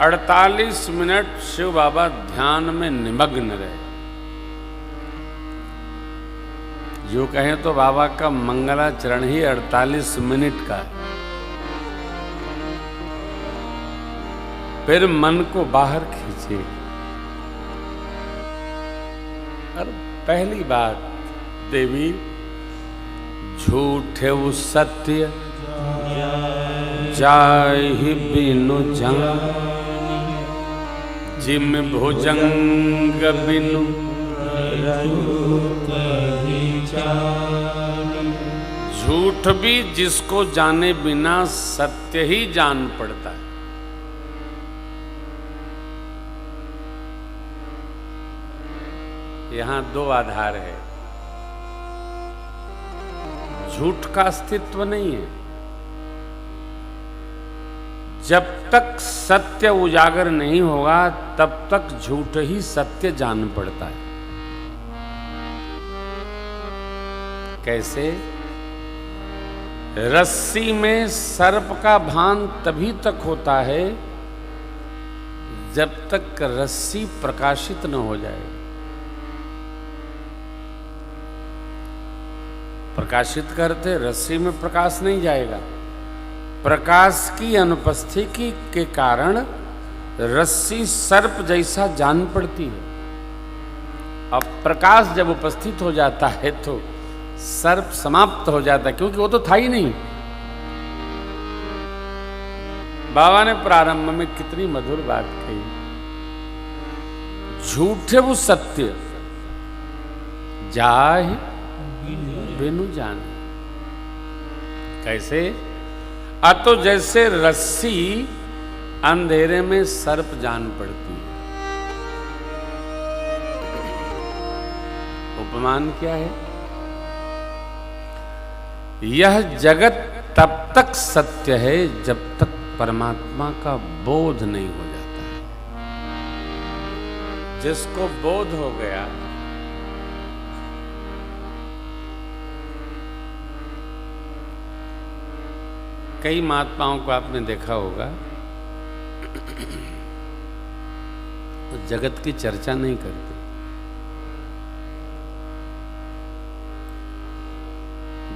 48 minute Shiv बाबा ध्यान में निमग्न रहे। जो कहें तो बाबा का मंगलाचरण ही 48 मिनट का है। फिर मन को बाहर खींचे। और पहली बात, देवी झूठे वो सत्य जाहि बिनु जान, जिम भुजंग बिनु झूठ भी जिसको जाने बिना सत्य ही जान पड़ता है। यहां दो आधार है। झूठ का अस्तित्व नहीं है। जब तक सत्य उजागर नहीं होगा तब तक झूठ ही सत्य जान पड़ता है। कैसे? रस्सी में सर्प का भान तभी तक होता है जब तक रस्सी प्रकाशित न हो जाए। प्रकाशित करते रस्सी में प्रकाश नहीं जाएगा। प्रकाश की अनुपस्थिति के कारण रस्सी सर्प जैसा जान पड़ती है। अब प्रकाश जब उपस्थित हो जाता है तो सर्प समाप्त हो जाता है, क्योंकि वो तो था ही नहीं। बाबा ने प्रारंभ में कितनी मधुर बात कही, झूठे वो सत्य जाहि बिनु जान। कैसे? तो जैसे रस्सी अंधेरे में सर्प जान पड़ती है। उपमान क्या है? यह जगत तब तक सत्य है जब तक परमात्मा का बोध नहीं हो जाता है। जिसको बोध हो गया, कई महात्माओं को आपने देखा होगा, वो जगत की चर्चा नहीं करते।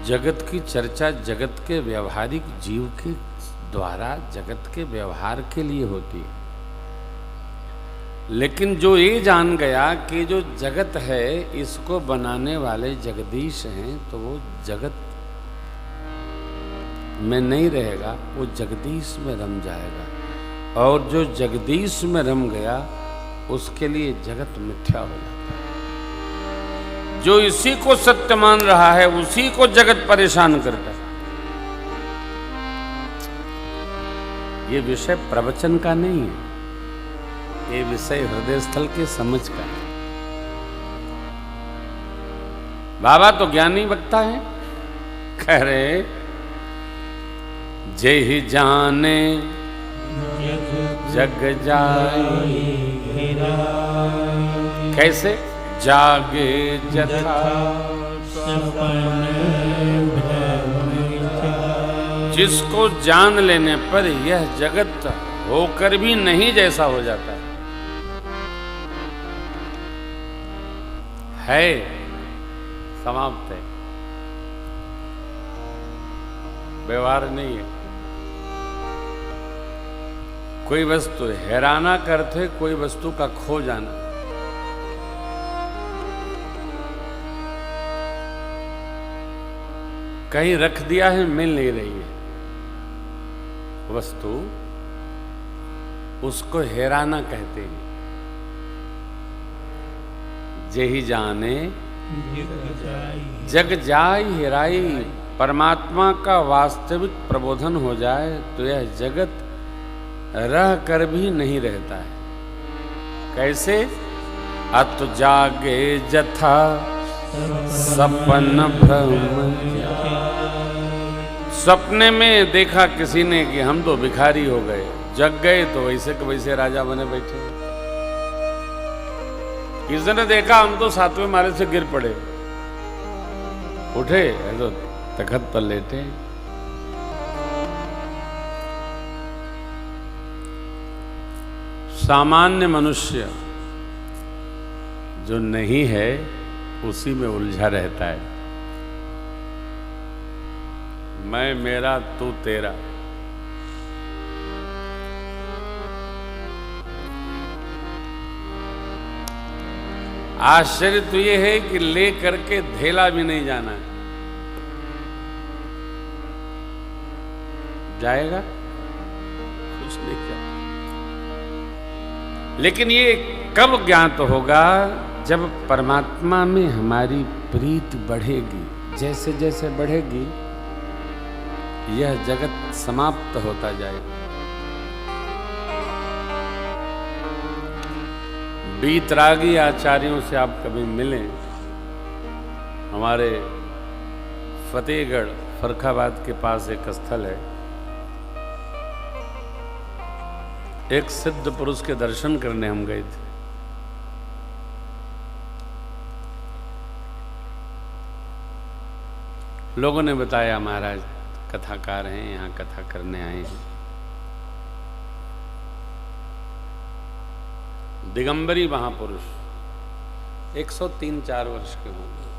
जगत की चर्चा जगत के व्यवहारिक जीव के द्वारा जगत के व्यवहार के लिए होती है। लेकिन जो ये जान गया कि जो जगत है इसको बनाने वाले जगदीश हैं, तो वो जगत में नहीं रहेगा, वो जगदीश में रम जाएगा। और जो जगदीश में रम गया उसके लिए जगत मिथ्या हो जाता है। जो इसी को सत्य मान रहा है उसी को जगत परेशान करता है। ये विषय प्रवचन का नहीं है, ये विषय हृदय स्थल के समझ का है। बाबा तो ज्ञानी वक्ता है, कह रहे जेहि जाने जग जाए। कैसे? जागे जथा जिसको जान लेने पर यह जगत होकर भी नहीं जैसा हो जाता है, समाप्त है, व्यवहार नहीं है। कोई वस्तु हैराना करते, कोई वस्तु का खो जाना। कहीं रख दिया है, मिल नहीं रही है वस्तु, उसको हैराना कहते हैं। जेहि जाने जग जाय हेराई। परमात्मा का वास्तविक प्रबोधन हो जाए तो यह जगत रह कर भी नहीं रहता है। कैसे? अत जागे जथा सपन भ्रम। सपने में देखा किसी ने कि हम तो भिखारी हो गए, जग गए तो वैसे के वैसे राजा बने बैठे। किसी ने देखा हम तो 7वें माले से गिर पड़े, उठे तो तखत पर लेटे। सामान्य मनुष्य जो नहीं है उसी में उलझा रहता है। मैं मेरा तू तेरा। आश्चर्य तो ये है कि ले करके धेला भी नहीं जाना है। जाएगा कुछ नहीं क्या। लेकिन ये कब ज्ञात होगा? जब परमात्मा में हमारी प्रीति बढ़ेगी। जैसे जैसे बढ़ेगी यह जगत समाप्त होता जाएगा। बीतरागी आचार्यों से आप कभी मिलें। हमारे फतेहगढ़ फर्रुखाबाद के पास एक स्थल है। एक सिद्ध पुरुष के दर्शन करने हम गए थे। लोगों ने बताया महाराज कथाकार हैं, यहाँ कथा करने आए हैं। दिगंबरी महापुरुष 103-4 वर्ष के होंगे।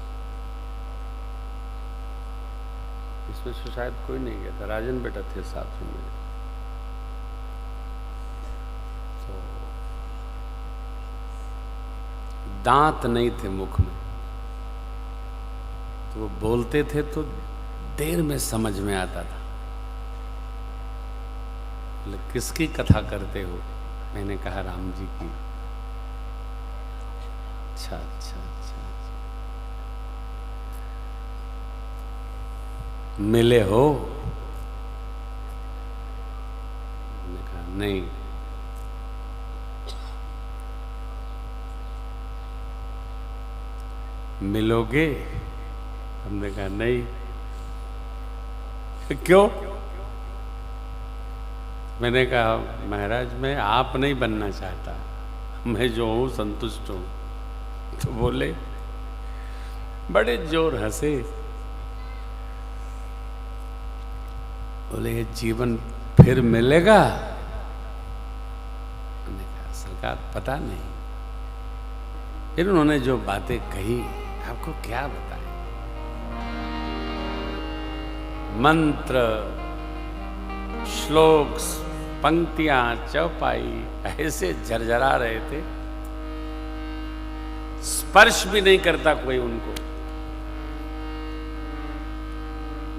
इसमें से शायद कोई नहीं गया था, राजन बेटा थे साथ में। तो दांत नहीं थे मुख में, तो वो बोलते थे तो देर में समझ में आता था। बोले किसकी कथा करते हो? मैंने कहा राम जी की। अच्छा अच्छा अच्छा, मिले हो? मैंने कहा नहीं। मिलोगे? हमने कहा नहीं। क्यों? मैंने कहा महाराज मैं आप नहीं बनना चाहता, मैं जो हूं संतुष्ट हूं। तो बोले, बड़े जोर हंसे। बोले ये जीवन फिर मिलेगा? मैंने कहा सरकार पता नहीं। फिर उन्होंने जो बातें कही आपको क्या बताएं। मंत्र, श्लोक, पंक्तियां, चौपाई ऐसे झरझरा रहे थे, स्पर्श भी नहीं करता कोई उनको।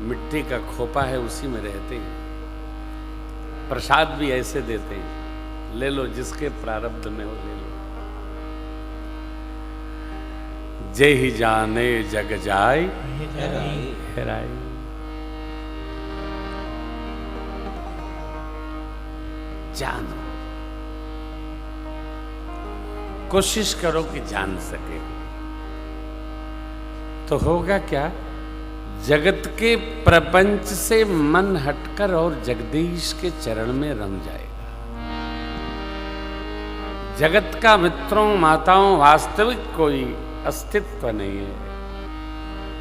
मिट्टी का खोपा है उसी में रहते हैं। प्रसाद भी ऐसे देते हैं, ले लो जिसके प्रारब्ध में हो ले लो। जे ही जाने जग जाय हेराई। जानो, कोशिश करो कि जान सके। तो होगा क्या? जगत के प्रपंच से मन हटकर और जगदीश के चरण में रम जाएगा। जगत का मित्रों माताओं वास्तविक कोई अस्तित्व नहीं है।